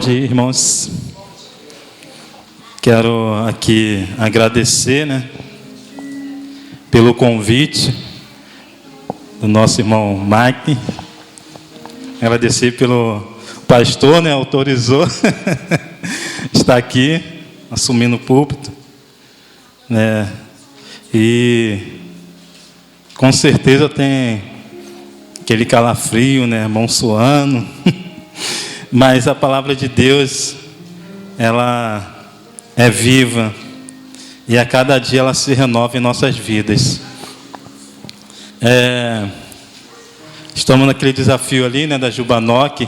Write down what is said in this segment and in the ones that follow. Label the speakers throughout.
Speaker 1: tarde, irmãos. Quero aqui agradecer, pelo convite do nosso irmão Mike. Agradecer pelo pastor, autorizou estar aqui, assumindo o púlpito, E com certeza tem aquele calafrio, mão suando, mas a palavra de Deus, ela é viva e a cada dia ela se renova em nossas vidas. Estamos naquele desafio ali, da Jubanoc,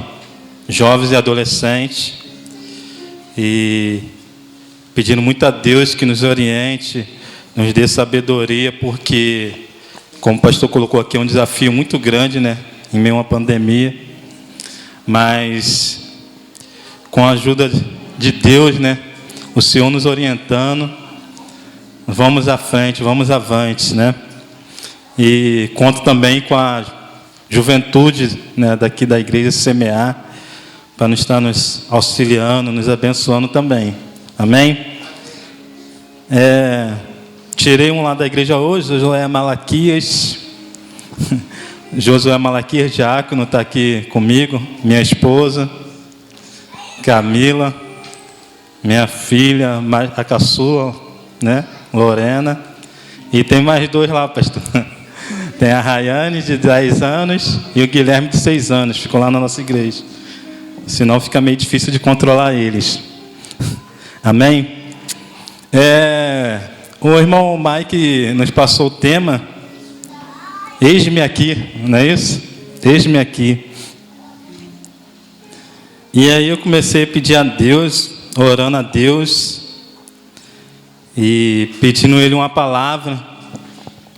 Speaker 1: jovens e adolescentes, e pedindo muito a Deus que nos oriente, nos dê sabedoria, porque, como o pastor colocou aqui, é um desafio muito grande, em meio a uma pandemia, mas com a ajuda de Deus, o Senhor nos orientando, vamos à frente, vamos avante, E conto também com a juventude, daqui da igreja Semear, para nos estar nos auxiliando, nos abençoando também. Amém? Tirei um lá da igreja hoje, Josué Malaquias. Josué Malaquias, diácono, está aqui comigo, minha esposa, Camila, minha filha, a caçula, Lorena, e tem mais dois lá, pastor. Tem a Rayane, de 10 anos, e o Guilherme, de 6 anos, ficou lá na nossa igreja. Senão fica meio difícil de controlar eles. Amém? O irmão Mike nos passou o tema, eis-me aqui, não é isso? Eis-me aqui. E aí eu comecei a pedir a Deus, orando a Deus, e pedindo a Ele uma palavra,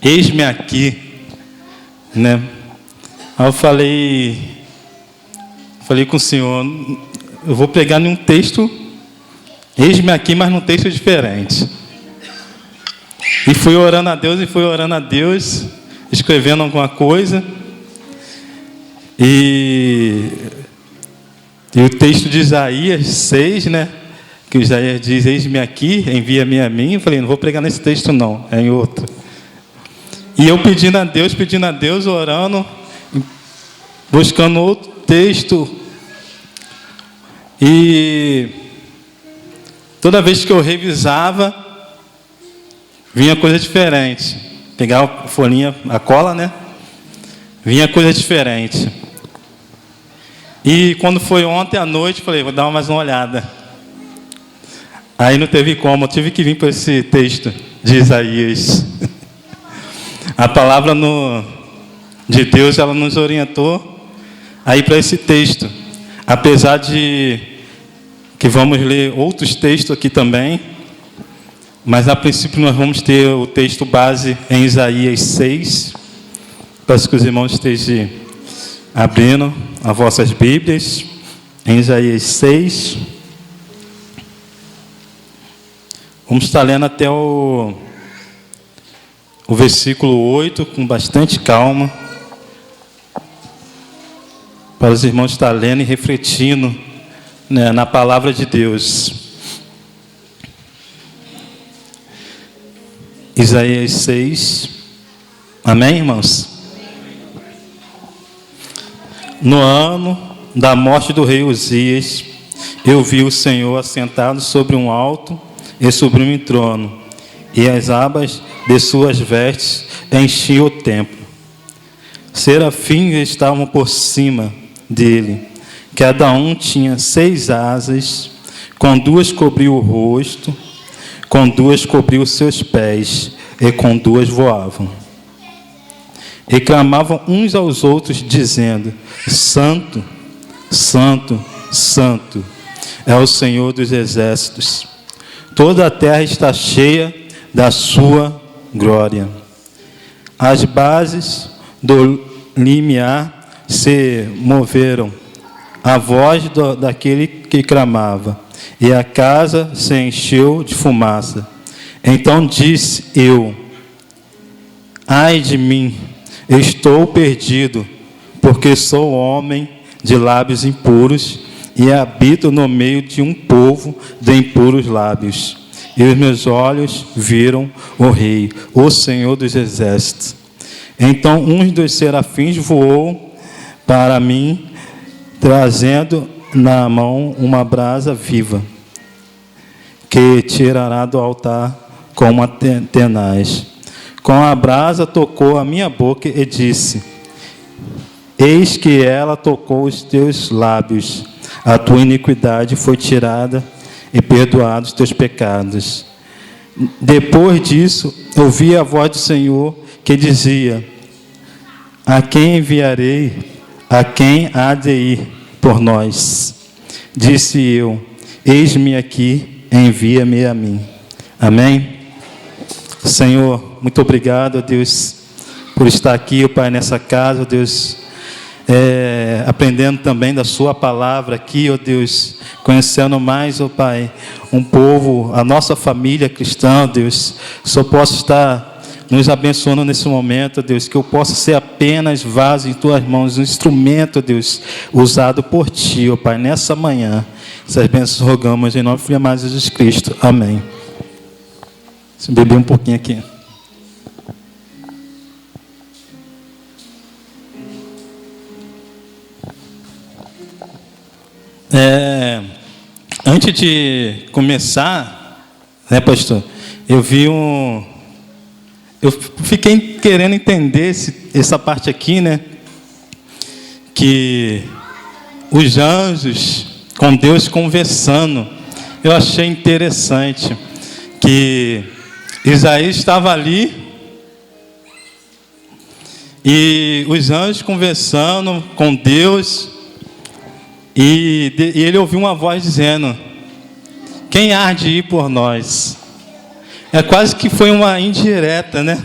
Speaker 1: eis-me aqui, Aí eu falei com o Senhor, eu vou pegar em um texto, eis-me aqui, mas num texto diferente. E fui orando a Deus, escrevendo alguma coisa, e o texto de Isaías 6, que Isaías diz, eis-me aqui, envia-me a mim. Eu falei, não vou pregar nesse texto não, é em outro. E eu pedindo a Deus, orando, buscando outro texto. E toda vez que eu revisava, vinha coisa diferente. Pegava a folhinha, a cola, vinha coisa diferente. E quando foi ontem à noite, falei, vou dar mais uma olhada. Aí não teve como, eu tive que vir para esse texto de Isaías. A palavra de Deus, ela nos orientou aí para esse texto. Apesar de que vamos ler outros textos aqui também, mas a princípio nós vamos ter o texto base em Isaías 6. Peço que os irmãos estejam abrindo as vossas Bíblias, em Isaías 6. Vamos estar lendo até o versículo 8, com bastante calma, para os irmãos estar lendo e refletindo, na palavra de Deus. Isaías 6. Amém, irmãos? No ano da morte do rei Uzias, eu vi o Senhor assentado sobre um alto e sublime trono, e as abas de suas vestes enchiam o templo. Serafins estavam por cima dele, cada um tinha 6 asas, com 2 cobriu o rosto, com 2 cobriu os seus pés, e com 2 voavam. E clamavam uns aos outros, dizendo, Santo, Santo, Santo, é o Senhor dos exércitos. Toda a terra está cheia da sua glória. As bases do limiar se moveram, a voz daquele que clamava, e a casa se encheu de fumaça. Então disse eu, ai de mim, estou perdido, porque sou homem de lábios impuros, e habito no meio de um povo de impuros lábios. E os meus olhos viram o Rei, o Senhor dos Exércitos. Então um dos serafins voou para mim, trazendo na mão uma brasa viva, que tirará do altar com uma tenaz. Com a brasa tocou a minha boca e disse: eis que ela tocou os teus lábios, a tua iniquidade foi tirada e perdoados os teus pecados. Depois disso, ouvi a voz do Senhor que dizia: a quem enviarei? A quem há de ir por nós? Disse eu: eis-me aqui, envia-me a mim. Amém? Senhor, muito obrigado, Deus, por estar aqui, Pai, nessa casa, Deus, aprendendo também da sua palavra aqui, ó Deus, conhecendo mais, ó Pai, um povo, a nossa família cristã, Deus, só posso estar nos abençoando nesse momento, Deus, que eu possa ser apenas vaso em Tuas mãos, um instrumento, Deus, usado por Ti, ó Pai, nessa manhã. Essas bênçãos rogamos em nome do Filho amado Jesus Cristo. Amém. Deixa eu beber um pouquinho aqui. Antes de começar, né, pastor, eu fiquei querendo entender essa parte aqui, né, que os anjos com Deus conversando. Eu achei interessante que Isaías estava ali e os anjos conversando com Deus. E ele ouviu uma voz dizendo: quem há de ir por nós? É quase que foi uma indireta, né,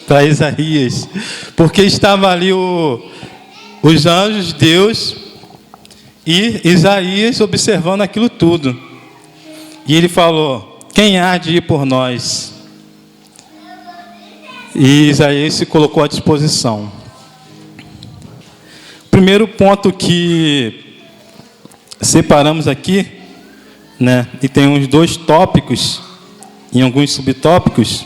Speaker 1: para Isaías, porque estava ali os anjos de Deus e Isaías observando aquilo tudo. E ele falou: quem há de ir por nós? E Isaías se colocou à disposição. O primeiro ponto que separamos aqui, né, e tem uns 2 tópicos e alguns subtópicos: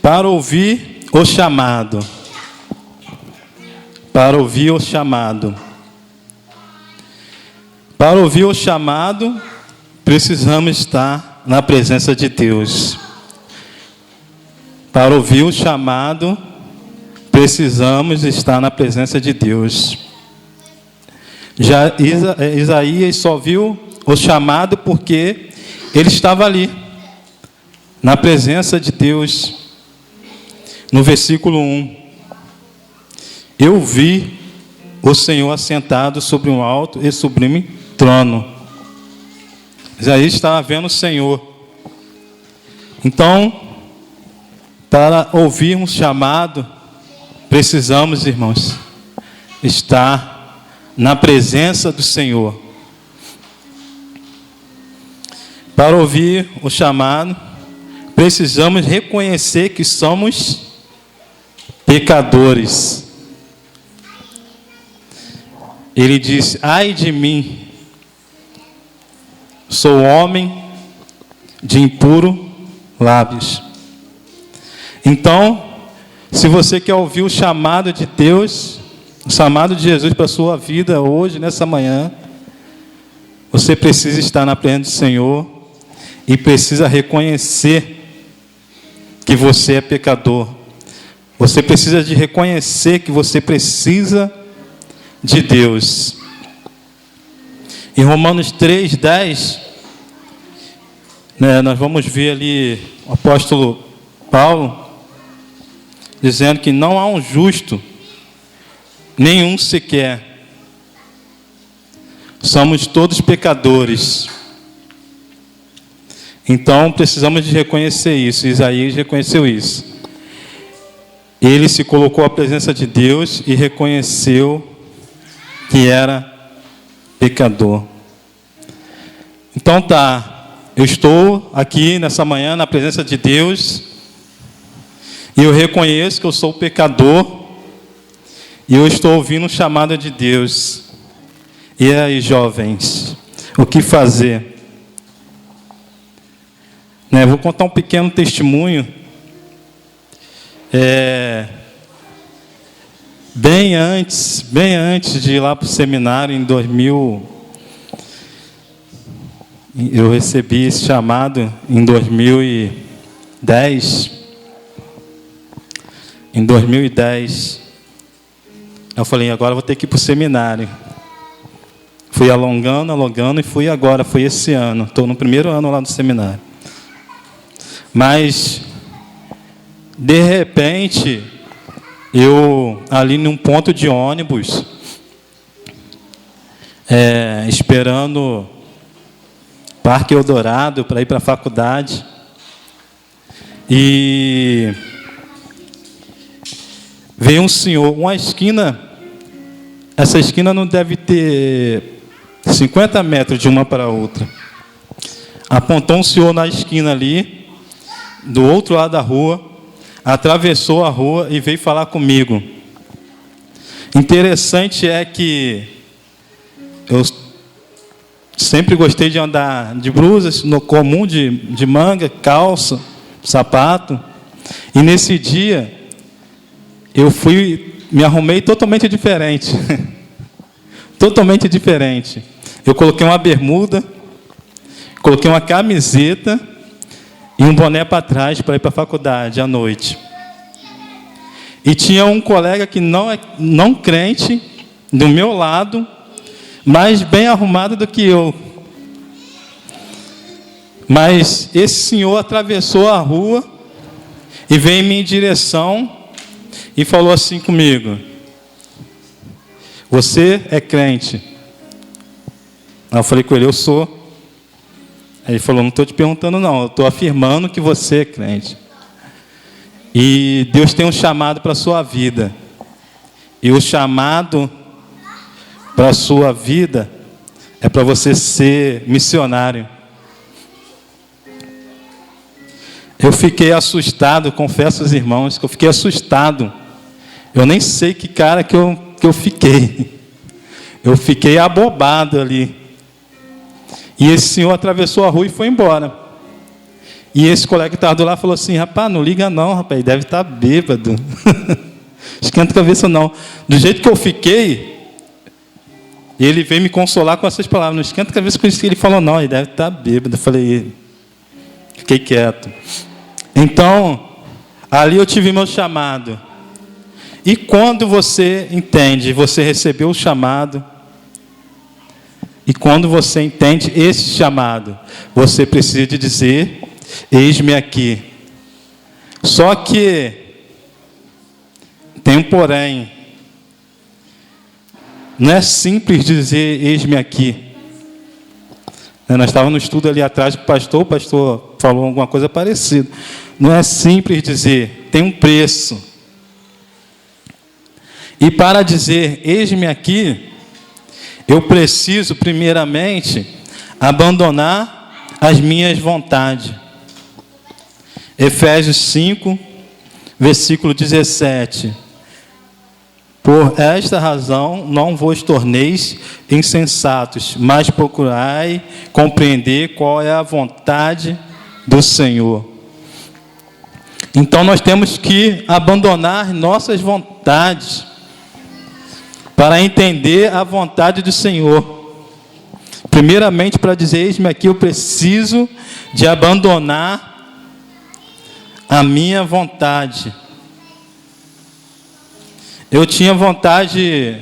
Speaker 1: para ouvir o chamado. Para ouvir o chamado. Para ouvir o chamado, precisamos estar na presença de Deus. Para ouvir o chamado, precisamos estar na presença de Deus. Já Isaías só viu o chamado porque ele estava ali, na presença de Deus. No versículo 1: eu vi o Senhor assentado sobre um alto e sublime trono. Isaías estava vendo o Senhor. Então, para ouvirmos chamado, precisamos, irmãos, estar na presença do Senhor. Para ouvir o chamado, precisamos reconhecer que somos pecadores. Ele diz: ai de mim, sou homem de impuro lábios. Então, se você quer ouvir o chamado de Deus, o chamado de Jesus para a sua vida hoje, nessa manhã, você precisa estar na presença do Senhor e precisa reconhecer que você é pecador. Você precisa de reconhecer que você precisa de Deus. Em Romanos 3:10, né, nós vamos ver ali o apóstolo Paulo dizendo que não há um justo, nenhum sequer. Somos todos pecadores. Então precisamos de reconhecer isso. Isaías reconheceu isso. Ele se colocou à presença de Deus e reconheceu que era pecador. Então eu estou aqui nessa manhã na presença de Deus e eu reconheço que eu sou pecador e eu estou ouvindo o chamado de Deus. E aí, jovens, o que fazer? Vou contar um pequeno testemunho. Bem antes de ir lá para o seminário, em 2000, eu recebi esse chamado em 2010. Em 2010, eu falei, agora eu vou ter que ir para o seminário. Fui alongando e fui agora, foi esse ano. Estou no primeiro ano lá do seminário. Mas, de repente, eu, ali num ponto de ônibus, esperando Parque Eldorado para ir para a faculdade, e veio um senhor, uma esquina, essa esquina não deve ter 50 metros de uma para a outra. Apontou um senhor na esquina ali, do outro lado da rua, atravessou a rua e veio falar comigo. Interessante é que eu sempre gostei de andar de blusas, no comum de manga, calça, sapato. E nesse dia, eu me arrumei totalmente diferente. Totalmente diferente. Eu coloquei uma bermuda, coloquei uma camiseta e um boné para trás para ir para a faculdade à noite. E tinha um colega que não crente, do meu lado, mais bem arrumado do que eu. Mas esse senhor atravessou a rua e veio em minha direção e falou assim comigo: você é crente? Aí eu falei com ele, eu sou. Aí ele falou, não estou te perguntando não, eu estou afirmando que você é crente. E Deus tem um chamado para a sua vida. E o chamado para a sua vida é para você ser missionário. Eu fiquei assustado, confesso aos irmãos, que eu fiquei assustado. Eu nem sei que cara que eu fiquei. Eu fiquei abobado ali. E esse senhor atravessou a rua e foi embora. E esse colega que estava do lado falou assim, rapaz, não liga não, rapaz, deve estar bêbado. Esquenta a cabeça não. Do jeito que eu fiquei, ele veio me consolar com essas palavras. Não esquenta a cabeça com isso que ele falou, não, ele deve estar bêbado. Eu falei, fiquei quieto. Então, ali eu tive meu chamado. E quando você entende, você recebeu o chamado, e quando você entende esse chamado, você precisa de dizer, eis-me aqui. Só que tem um porém. Não é simples dizer, eis-me aqui. Nós estávamos no estudo ali atrás com o pastor falou alguma coisa parecida. Não é simples dizer, tem um preço. E para dizer, eis-me aqui, eu preciso, primeiramente, abandonar as minhas vontades. Efésios 5, versículo 17. Por esta razão, não vos torneis insensatos, mas procurai compreender qual é a vontade do Senhor. Então, nós temos que abandonar nossas vontades para entender a vontade do Senhor. Primeiramente, para dizer, eis-me aqui, eu preciso de abandonar a minha vontade. Eu tinha vontade,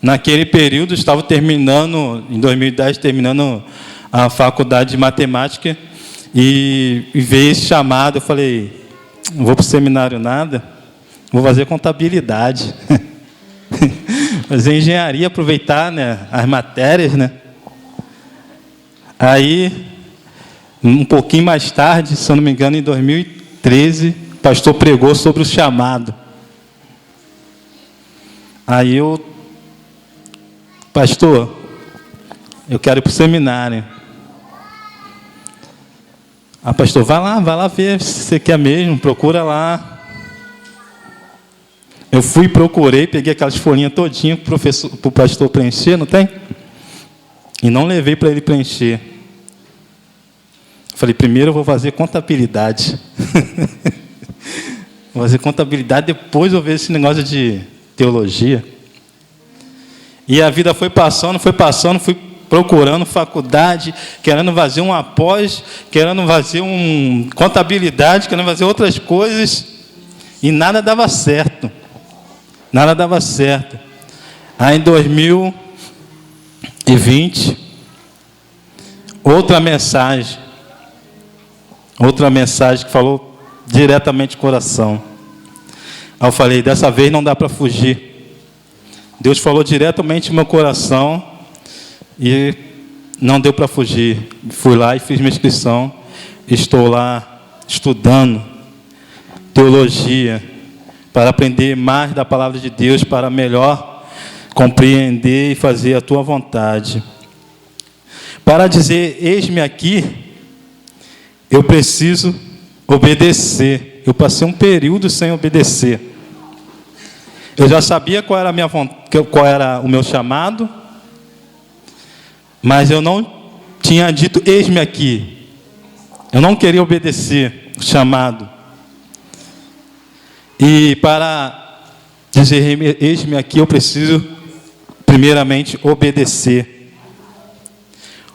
Speaker 1: naquele período, estava terminando, em 2010, terminando a faculdade de matemática, e veio esse chamado, eu falei, não vou para o seminário nada, vou fazer contabilidade. Fazer engenharia, aproveitar, as matérias, Aí, um pouquinho mais tarde, se eu não me engano, em 2013, o pastor pregou sobre o chamado. Aí pastor, eu quero ir para o seminário. Pastor, vai lá ver se você quer mesmo, procura lá. Eu fui, procurei, peguei aquelas folhinhas todinhas para o pastor preencher, não tem? e não levei para ele preencher. Falei, primeiro eu vou fazer contabilidade. Vou fazer contabilidade, depois eu vejo esse negócio de teologia. E a vida foi passando, fui procurando faculdade, querendo fazer um após, querendo fazer contabilidade, querendo fazer outras coisas, e nada dava certo. Nada dava certo. Aí em 2020, outra mensagem que falou diretamente no coração. Aí eu falei, dessa vez não dá para fugir. Deus falou diretamente no meu coração e não deu para fugir. Fui lá e fiz minha inscrição. Estou lá estudando teologia para aprender mais da palavra de Deus, para melhor compreender e fazer a tua vontade. Para dizer, eis-me aqui, eu preciso obedecer. Eu passei um período sem obedecer. Eu já sabia qual era o meu chamado, mas eu não tinha dito, eis-me aqui. Eu não queria obedecer o chamado. E para dizer, eis-me aqui, eu preciso, primeiramente, obedecer.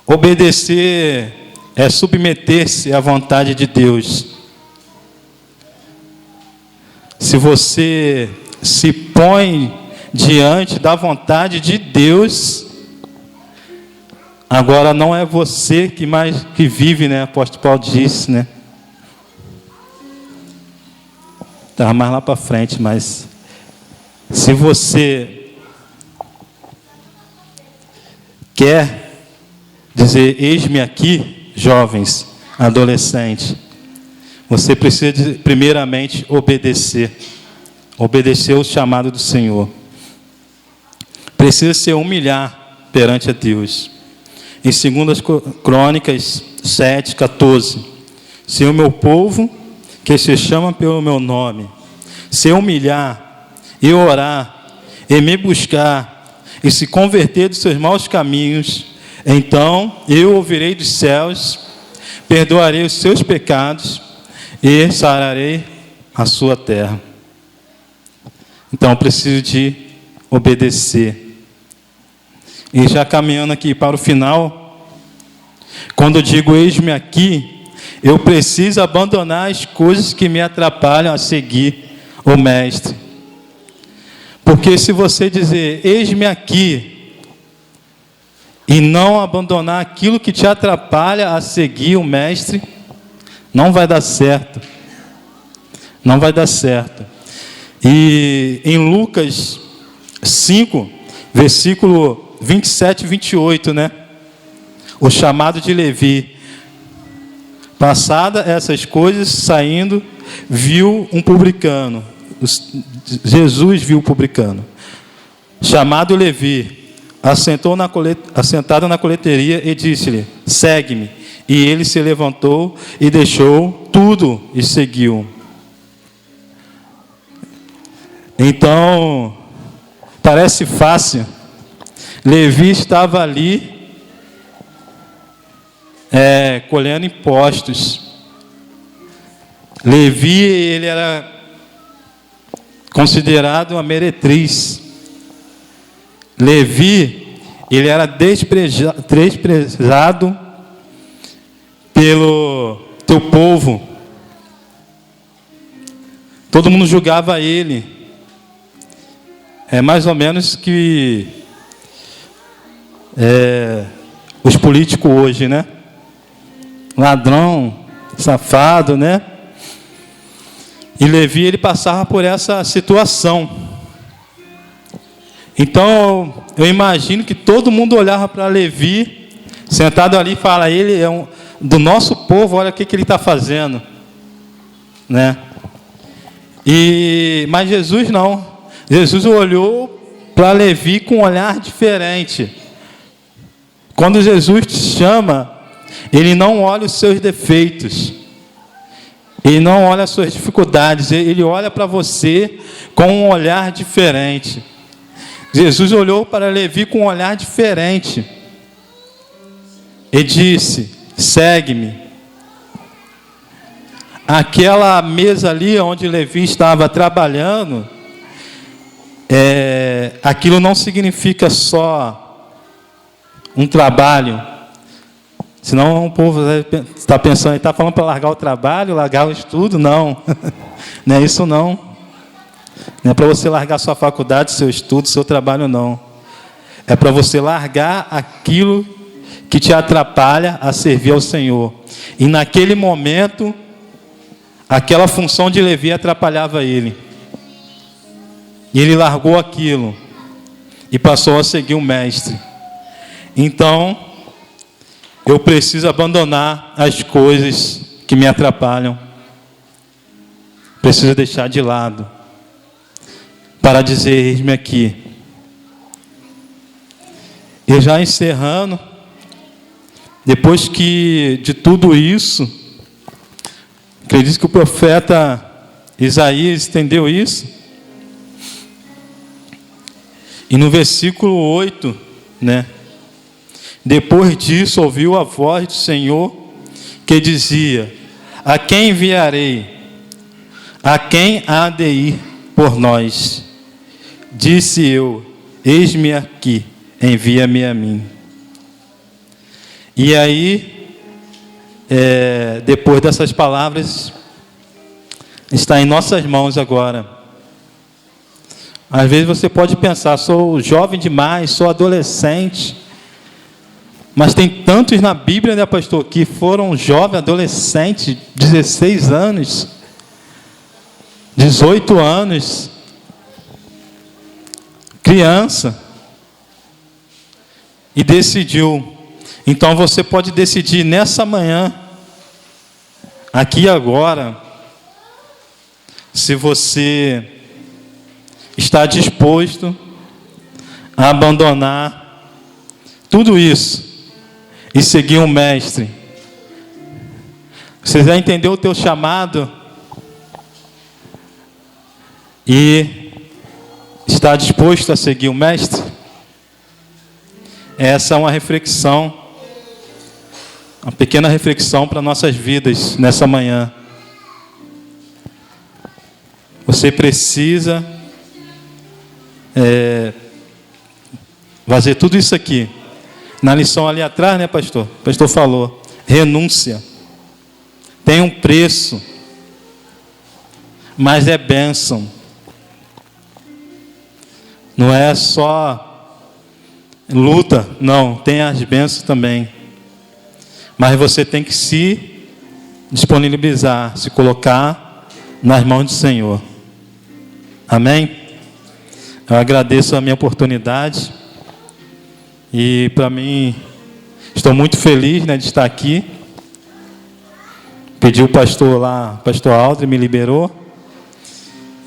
Speaker 1: Obedecer é submeter-se à vontade de Deus. Se você se põe diante da vontade de Deus, agora não é você que vive, né? O apóstolo Paulo disse, né? Estava mais lá para frente, mas se você quer dizer, eis-me aqui, jovens, adolescentes, você precisa primeiramente obedecer o chamado do Senhor. Precisa se humilhar perante a Deus. Em 2 Crônicas 7:14, se o meu povo, que se chama pelo meu nome, se humilhar e orar, e me buscar, e se converter dos seus maus caminhos, então eu ouvirei dos céus, perdoarei os seus pecados, e sararei a sua terra. Então eu preciso de obedecer. E já caminhando aqui para o final, quando eu digo eis-me aqui, eu preciso abandonar as coisas que me atrapalham a seguir o Mestre. Porque se você dizer, eis-me aqui, e não abandonar aquilo que te atrapalha a seguir o Mestre, não vai dar certo. Não vai dar certo. E em Lucas 5, versículo 27 e 28, né? O chamado de Levi. Passada essas coisas, saindo, viu um publicano. Jesus viu o publicano, chamado Levi, assentado na coleteria, e disse-lhe, segue-me. E ele se levantou e deixou tudo e seguiu. Então, parece fácil. Levi estava ali, colhendo impostos. Levi, ele era considerado uma meretriz. Levi, ele era desprezado pelo teu povo. Todo mundo julgava ele. É mais ou menos que os políticos hoje, né? Ladrão, safado, né? E Levi, ele passava por essa situação. Então, eu imagino que todo mundo olhava para Levi, sentado ali, e fala, ele é do nosso povo, olha o que ele está fazendo, né? Mas Jesus não. Jesus olhou para Levi com um olhar diferente. Quando Jesus te chama, ele não olha os seus defeitos, ele não olha as suas dificuldades, ele olha para você com um olhar diferente. Jesus olhou para Levi com um olhar diferente. e disse: segue-me. Aquela mesa ali onde Levi estava trabalhando, aquilo não significa só um trabalho. Senão o povo está pensando, ele está falando para largar o trabalho, largar o estudo. Não, não é isso não. Não é para você largar sua faculdade, seu estudo, seu trabalho, não. É para você largar aquilo que te atrapalha a servir ao Senhor. E naquele momento, aquela função de Levi atrapalhava ele. E ele largou aquilo e passou a seguir o mestre. Então, eu preciso abandonar as coisas que me atrapalham. Preciso deixar de lado para dizer: eis-me aqui. E já encerrando, depois que de tudo isso, acredito que o profeta Isaías entendeu isso. E no versículo 8, depois disso ouviu a voz do Senhor que dizia: a quem enviarei? A quem há de ir por nós? Disse eu: eis-me aqui, envia-me a mim. E aí, depois dessas palavras, está em nossas mãos agora. Às vezes você pode pensar: sou jovem demais, sou adolescente. Mas tem tantos na Bíblia, né, pastor, que foram jovens, adolescentes, 16 anos, 18 anos, criança, e decidiu. Então você pode decidir nessa manhã, aqui e agora, se você está disposto a abandonar tudo isso e seguir um mestre. Você já entendeu o teu chamado e está disposto a seguir o mestre? Essa é uma reflexão, uma pequena reflexão para nossas vidas nessa manhã. Você precisa fazer tudo isso aqui. Na lição ali atrás, né, pastor? O pastor falou: renúncia. Tem um preço, mas é bênção. Não é só luta, não. Tem as bênçãos também. Mas você tem que se disponibilizar, se colocar nas mãos do Senhor. Amém? Eu agradeço a minha oportunidade. E para mim, estou muito feliz, de estar aqui. Pedi o pastor lá, o pastor Aldrin me liberou.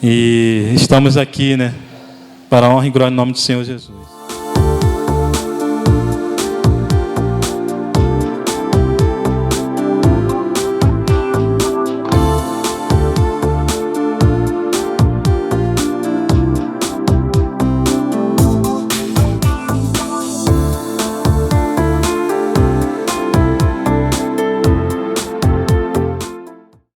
Speaker 1: E estamos aqui, para a honra e glória em nome do Senhor Jesus.